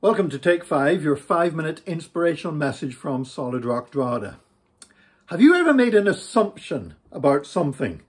Welcome to Take 5, your 5-minute inspirational message from Solid Rock Drogheda. Have you ever made an assumption about something?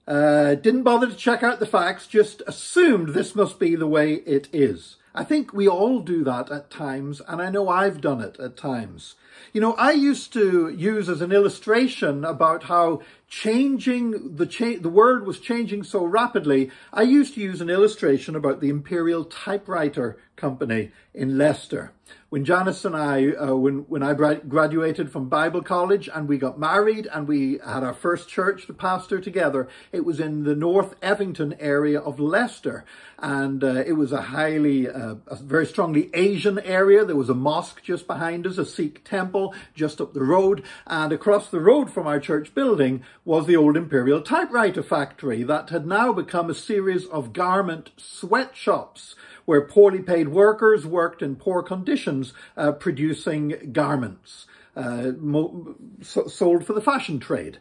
Didn't bother to check out the facts, just assumed this must be the way it is. I think we all do that at times, and I know I've done it at times. You know, I used to use as an illustration about how the world was changing so rapidly. I used to use an illustration about the Imperial Typewriter Company in Leicester. When Janice and I, when I graduated from Bible college and we got married and we had our first church to pastor together, it was in the North Evington area of Leicester. And it was a very strongly Asian area. There was a mosque just behind us, a Sikh temple just up the road. And across the road from our church building was the old Imperial Typewriter factory that had now become a series of garment sweatshops where poorly paid workers worked in poor conditions producing garments sold for the fashion trade.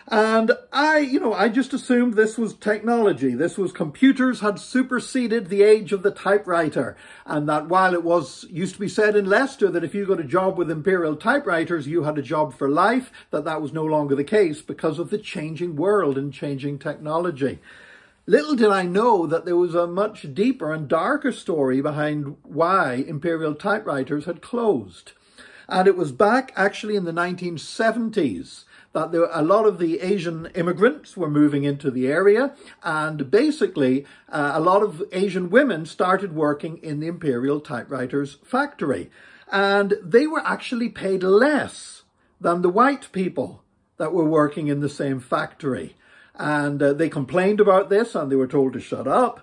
And I just assumed this was technology. This was computers had superseded the age of the typewriter. And that while it used to be said in Leicester that if you got a job with Imperial typewriters, you had a job for life, that was no longer the case because of the changing world and changing technology. Little did I know that there was a much deeper and darker story behind why Imperial typewriters had closed. And it was back actually in the 1970s that a lot of the Asian immigrants were moving into the area, and basically a lot of Asian women started working in the Imperial Typewriters factory. And they were actually paid less than the white people that were working in the same factory. And they complained about this and they were told to shut up.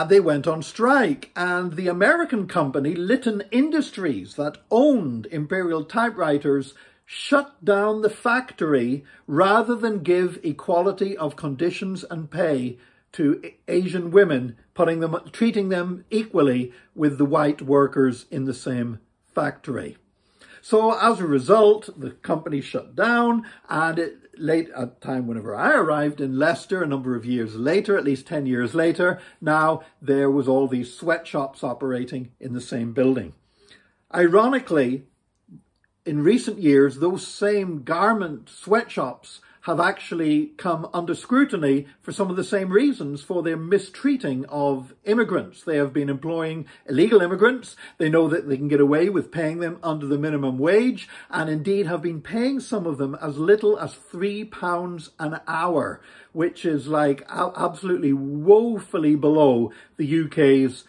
They went on strike, and the American company Litton Industries that owned Imperial Typewriters shut down the factory rather than give equality of conditions and pay to Asian women, treating them equally with the white workers in the same factory. So as a result, the company shut down, and late at the time whenever I arrived in Leicester, a number of years later, at least 10 years later, now there was all these sweatshops operating in the same building. Ironically, in recent years, those same garment sweatshops have actually come under scrutiny for some of the same reasons, for their mistreating of immigrants. They have been employing illegal immigrants. They know that they can get away with paying them under the minimum wage, and indeed have been paying some of them as little as £3 an hour, which is like absolutely woefully below the UK's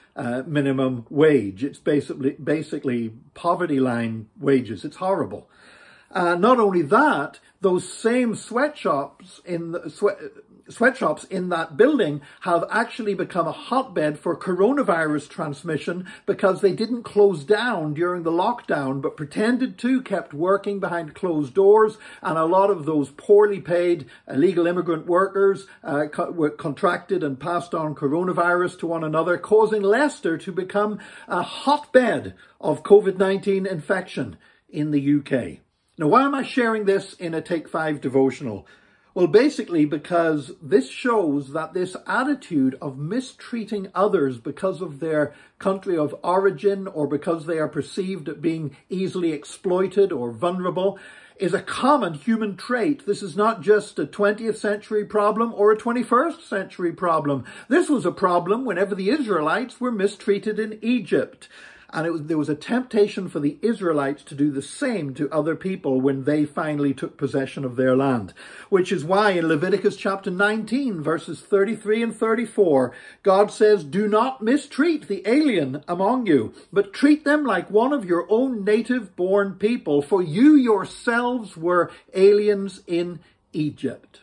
minimum wage. It's basically poverty line wages. It's horrible. Not only that, those same sweatshops in that building have actually become a hotbed for coronavirus transmission because they didn't close down during the lockdown, but pretended to, kept working behind closed doors. And a lot of those poorly paid illegal immigrant workers were contracted and passed on coronavirus to one another, causing Leicester to become a hotbed of COVID-19 infection in the UK. Now, why am I sharing this in a Take 5 devotional? Well, basically because this shows that this attitude of mistreating others because of their country of origin or because they are perceived as being easily exploited or vulnerable is a common human trait. This is not just a 20th century problem or a 21st century problem. This was a problem whenever the Israelites were mistreated in Egypt. And there was a temptation for the Israelites to do the same to other people when they finally took possession of their land. Which is why in Leviticus chapter 19, verses 33 and 34, God says, "Do not mistreat the alien among you, but treat them like one of your own native-born people, for you yourselves were aliens in Egypt."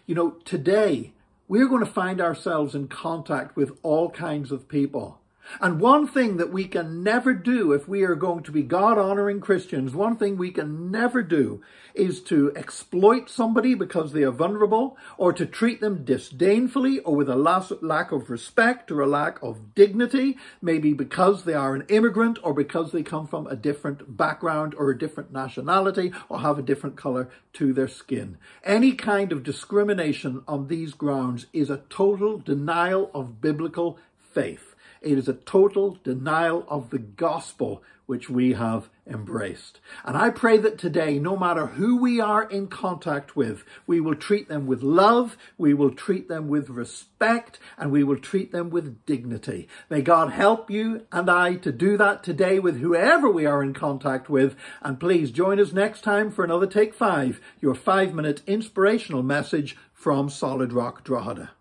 You know, today, we're going to find ourselves in contact with all kinds of people. And one thing that we can never do if we are going to be God-honoring Christians, one thing we can never do is to exploit somebody because they are vulnerable, or to treat them disdainfully or with a lack of respect or a lack of dignity, maybe because they are an immigrant or because they come from a different background or a different nationality or have a different color to their skin. Any kind of discrimination on these grounds is a total denial of biblical faith. It is a total denial of the gospel which we have embraced. And I pray that today, no matter who we are in contact with, we will treat them with love, we will treat them with respect, and we will treat them with dignity. May God help you and I to do that today with whoever we are in contact with. And please join us next time for another Take 5, your 5-minute inspirational message from Solid Rock Drogheda.